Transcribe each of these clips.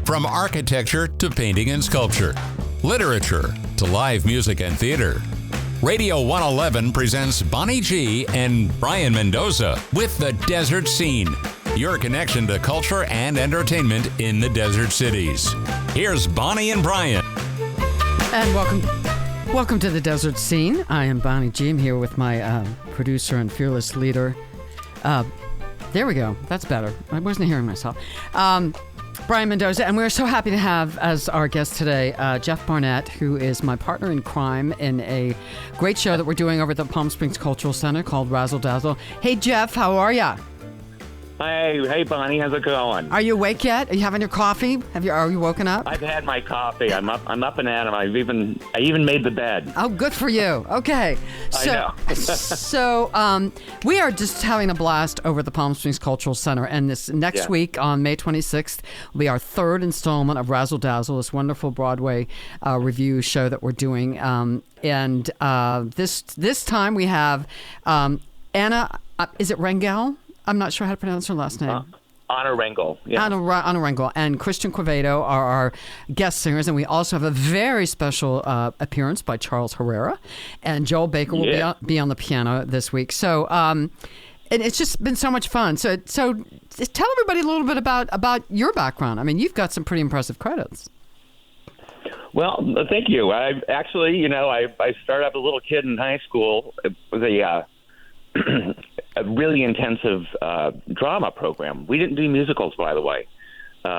From architecture to painting and sculpture, literature to live music and theater. Radio 111 presents Bonnie G and Brian Mendoza with The Desert Scene, your connection to culture and entertainment in the desert cities. Here's Bonnie and Brian. And welcome to The Desert Scene. I am Bonnie G. I'm here with my producer and fearless leader. There we go. That's better. I wasn't hearing myself. Brian Mendoza, and we're so happy to have as our guest today Jeff Barnett, who is my partner in crime in a great show that we're doing over at the Palm Springs Cultural Center called Razzle Dazzle. Hey, Jeff, how are ya? Hey, Bonnie, how's it going? Are you awake yet? Are you having your coffee? Are you woken up? I've had my coffee. I'm up and at 'em. I even made the bed. Oh, good for you. Okay. I know. So we are just having a blast over at the Palm Springs Cultural Center, and this next week on May 26th will be our third installment of Razzle Dazzle, this wonderful Broadway review show that we're doing. And this time we have Anna, is it Rengel? I'm not sure how to pronounce her last name. Anna Rengel. Yeah. Anna Rengel and Christian Quevedo are our guest singers, and we also have a very special appearance by Charles Herrera, and Joel Baker will be on the piano this week. So, and it's just been so much fun. So tell everybody a little bit about your background. I mean, you've got some pretty impressive credits. Well, thank you. I actually, I started out as a little kid in high school with a really intensive drama program. We didn't do musicals, by the way.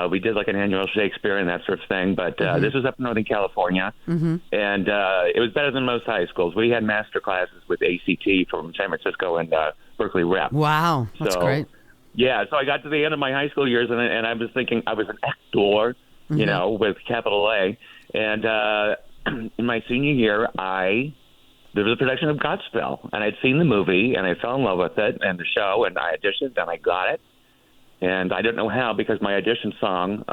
We did like an annual Shakespeare and that sort of thing, but this was up in Northern California, and it was better than most high schools. We had master classes with ACT from San Francisco and Berkeley Rep. Wow, that's great. Yeah, so I got to the end of my high school years, and I was thinking I was an actor, with capital A, and in my senior year, there was a production of Godspell, and I'd seen the movie, and I fell in love with it and the show, and I auditioned, and I got it. And I don't know how, because my audition song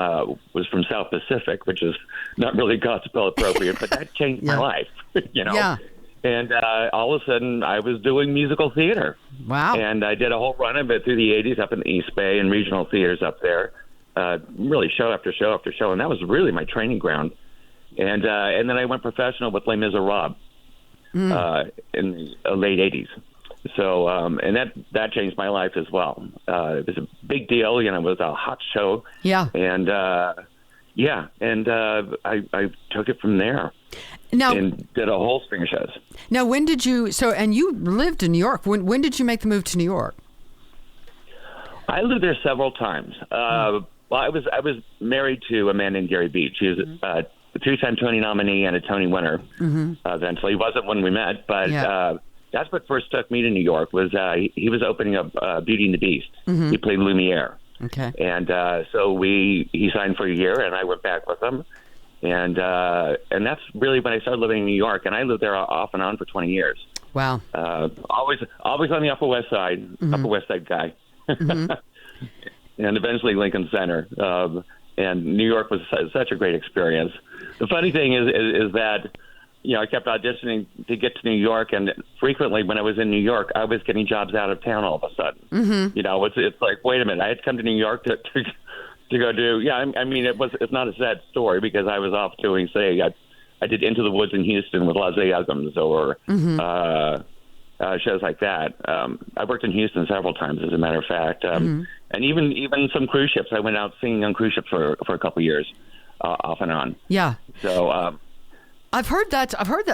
was from South Pacific, which is not really Godspell appropriate, but that changed my life, Yeah. And all of a sudden, I was doing musical theater. Wow. And I did a whole run of it through the 80s up in the East Bay and regional theaters up there, really show after show after show, and that was really my training ground. And then I went professional with Les Miserables. In the late 80s. So, and that changed my life as well. It was a big deal, it was a hot show. Yeah. And, I took it from there. Now, and did a whole string of shows. Now, when did you, and you lived in New York. When did you make the move to New York? I lived there several times. Well, I was married to a man named Gary Beach. He was a two-time Tony nominee and a Tony winner. Eventually, he wasn't when we met, but that's what first took me to New York. Was he was opening up Beauty and the Beast. He played Lumiere. Okay, and so he signed for a year, and I went back with him, and that's really when I started living in New York, and I lived there off and on for 20 years. Wow, always on the Upper West Side, Upper West Side guy, and eventually Lincoln Center. And New York was such a great experience. The funny thing is that, I kept auditioning to get to New York, and frequently when I was in New York, I was getting jobs out of town all of a sudden. It's like, wait a minute, I had to come to New York to go do. Yeah, I mean, it's not a sad story, because I was off doing, say, I did Into the Woods in Houston with Lazy Ugums, or shows like that. I worked in Houston several times, as a matter of fact, and even some cruise ships. I went out singing on cruise ships for a couple of years, off and on. Yeah. So I've heard that.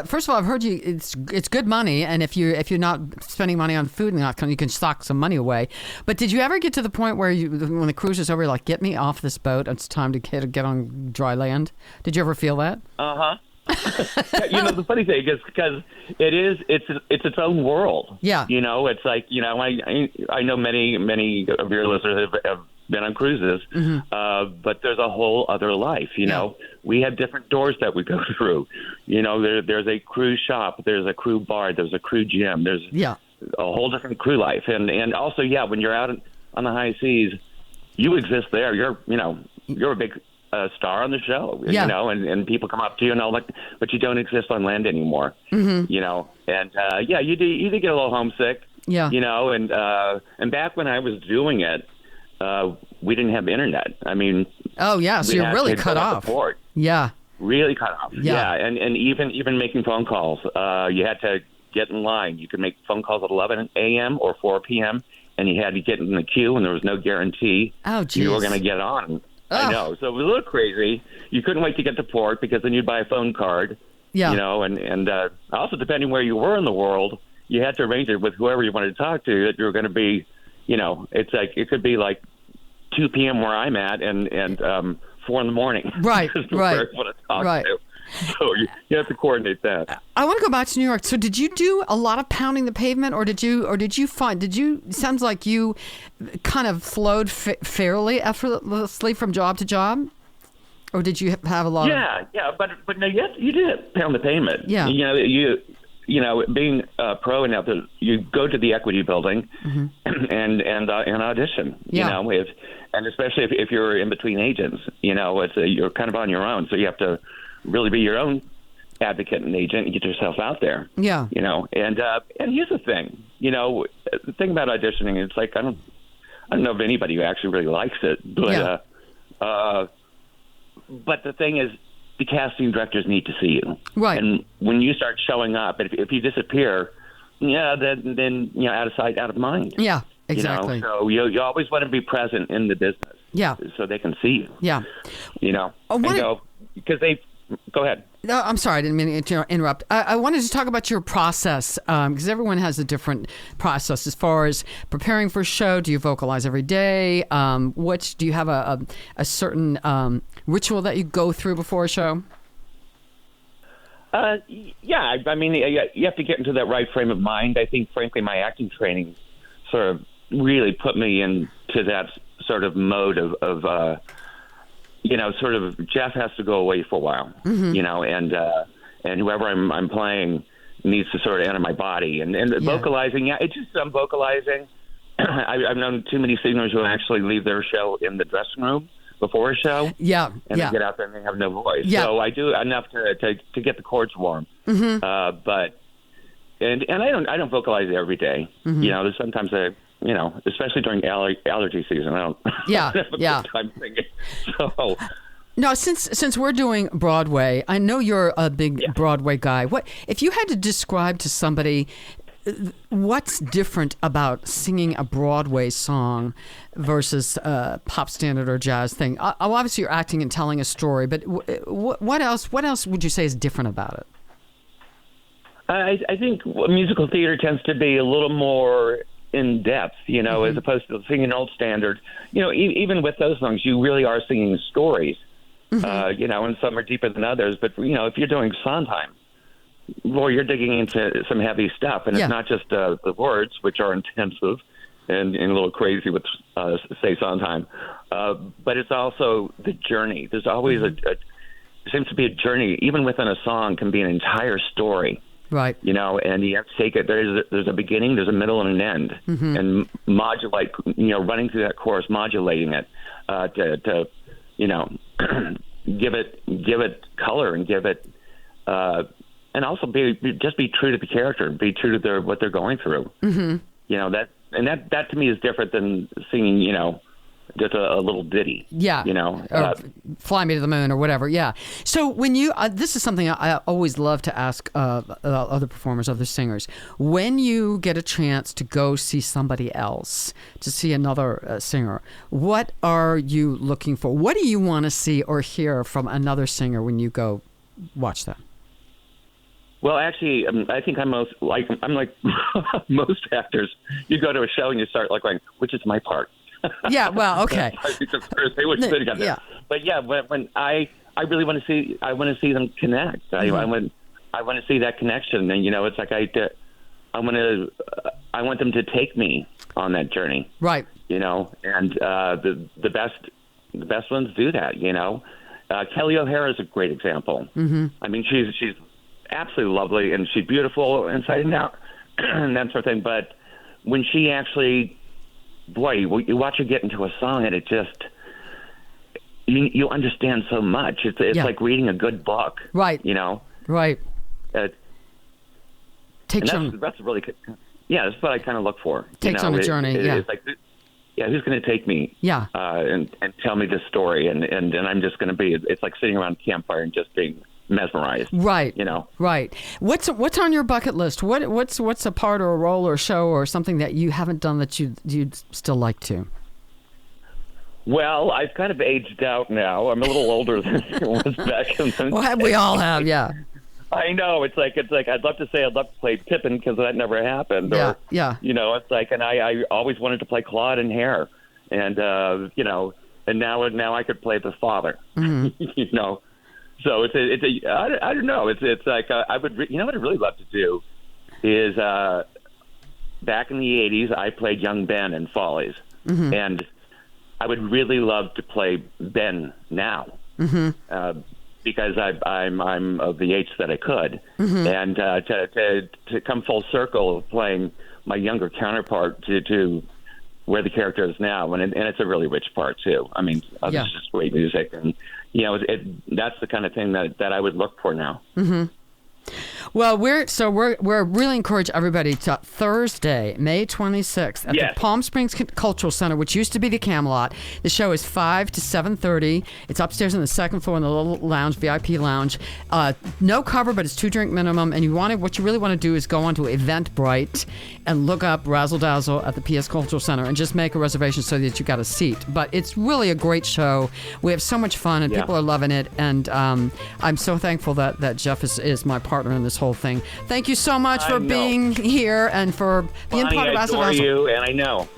First of all, I've heard it's good money, and if you're not spending money on food and that, you can stock some money away. But did you ever get to the point where when the cruise is over, you're like, get me off this boat, it's time to get on dry land? Did you ever feel that? The funny thing is, because it's its own world. Yeah. It's like, I know many of your listeners have been on cruises, but there's a whole other life. We have different doors that we go through. There's a cruise shop, there's a crew bar, there's a crew gym, there's a whole different crew life, and also when you're out on the high seas, you exist there. You're a big star on the show, and people come up to you and all that, but you don't exist on land anymore, and you do get a little homesick, and back when I was doing it, we didn't have internet. I mean, oh yeah, so you're really cut off. Yeah, really cut off. Yeah, and even making phone calls, you had to get in line. You could make phone calls at 11 a.m. or 4 p.m. and you had to get in the queue, and there was no guarantee you were going to get on. I know, so it was a little crazy. You couldn't wait to get to port because then you'd buy a phone card. Yeah, you know, and also depending where you were in the world, you had to arrange it with whoever you wanted to talk to that you were going to be. You know, it's like it could be like 2 p.m. where I'm at and 4 in the morning. Right, right, right. To. So you have to coordinate that. I want to go back to New York. So did you do a lot of pounding the pavement, or did you sounds like you kind of flowed fairly effortlessly from job to job? Or did you have a lot of... Yeah, but no, you did pound the pavement. Yeah. You know, being a pro and you go to the Equity Building and audition. Yeah. You know, and especially if you're in between agents, you know, you're kind of on your own, so you have to really be your own advocate and agent and get yourself out there. Yeah. You know, and here's the thing. You know, the thing about auditioning, it's like I don't know of anybody who actually really likes it, but but the thing is, the casting directors need to see you. Right. And when you start showing up, if you disappear, then you know, out of sight, out of mind. Yeah, exactly. You know? So you always want to be present in the business. Yeah. So they can see you. Yeah. You know, because go ahead. No, I'm sorry, I didn't mean to interrupt. I wanted to talk about your process, because everyone has a different process as far as preparing for a show. Do you vocalize every day? Do you have a certain ritual that you go through before a show? Yeah, I mean, you have to get into that right frame of mind. I think, frankly, my acting training sort of really put me into that sort of mode of you know, sort of Jeff has to go away for a while, you know, and whoever I'm playing needs to sort of enter my body. And vocalizing, it's just some vocalizing. I've known too many singers who actually leave their show in the dressing room before a show. Yeah. And they get out there and they have no voice. Yeah. So I do enough to get the chords warm. But I don't vocalize every day. You know, there's sometimes you know, especially during allergy season, I don't have a good time singing. So, no, since we're doing Broadway, I know you're a big Broadway guy. What if you had to describe to somebody what's different about singing a Broadway song versus a pop standard or jazz thing? Obviously, you're acting and telling a story, but what else would you say is different about it? I think musical theater tends to be a little more in depth, you know, as opposed to singing an old standard. You know, even with those songs, you really are singing stories, you know, and some are deeper than others. But, you know, if you're doing Sondheim, well, you're digging into some heavy stuff. And it's not just the words, which are intensive and a little crazy with, say, Sondheim, but it's also the journey. There's always there seems to be a journey, even within a song, can be an entire story. Right. You know, and you have to take it. There's a beginning, there's a middle, and an end, and modulate. You know, running through that chorus, modulating it to you know, give it color and give it, and also be true to the character, be true to what they're going through. You know, that to me is different than singing, you know, just a little ditty. Yeah. You know, or Fly Me to the Moon or whatever. Yeah. So when you, this is something I always love to ask other performers, other singers. When you get a chance to go see somebody else, to see another singer, what are you looking for? What do you want to see or hear from another singer when you go watch them? Well, actually, I think I'm like most actors. You go to a show and you start like going, which is my part? Yeah, well, okay. Yeah. But yeah, when I really want to see, I want to see them connect. I want to see that connection, and you know, it's like I want them to take me on that journey. Right. You know, and the best ones do that. You know, Kelly O'Hara is a great example. I mean, she's absolutely lovely, and she's beautiful inside and out, and that sort of thing. But when she actually, boy, you watch her get into a song, and it just you understand so much. It's like reading a good book, right? You know, right. That's really good. Yeah, that's what I kind of look for. Takes on a journey. Yeah. It's like, who's going to take me? Yeah. And tell me this story, and I'm just going to be. It's like sitting around a campfire and just being mesmerized. Right. Right. What's on your bucket list? What's a part or a role or a show or something that you haven't done that you'd still like to? Well, I've kind of aged out now. I'm a little older than I was back in the Well, we all have, yeah. I know. It's like I'd love to say I'd love to play Pippin because that never happened. Yeah, or, it's like, and I always wanted to play Claude in Hair, and and now I could play the father. Mm-hmm. So I don't know. It's like I would. What I'd really love to do is back in the '80s I played young Ben in Follies, mm-hmm. and I would really love to play Ben now. Mm-hmm. Because I'm of the age that I could, mm-hmm. and to come full circle of playing my younger counterpart to where the character is now, and it's a really rich part too. I mean, Yeah. It's just great music, and that's the kind of thing that I would look for now. Mm-hmm. Well, we're really encourage everybody to Thursday, May 26th at the Palm Springs Cultural Center, which used to be the Camelot. The show is 5 to 7:30. It's upstairs on the second floor in the little lounge, VIP lounge. No cover, but it's 2-drink minimum. And what you really want to do is go onto Eventbrite and look up Razzle Dazzle at the PS Cultural Center and just make a reservation so that you got a seat. But it's really a great show. We have so much fun, and people are loving it. And I'm so thankful that Jeff is my partner in this whole thing. Thank you so much for being here and for being Bonnie, part of Razzle Dazzle. I adore you, and I know.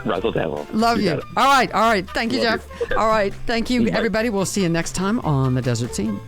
Razzle Dazzle. Love you. All right. Thank you, Jeff. All right. Thank you, everybody. We'll see you next time on The Desert Scene.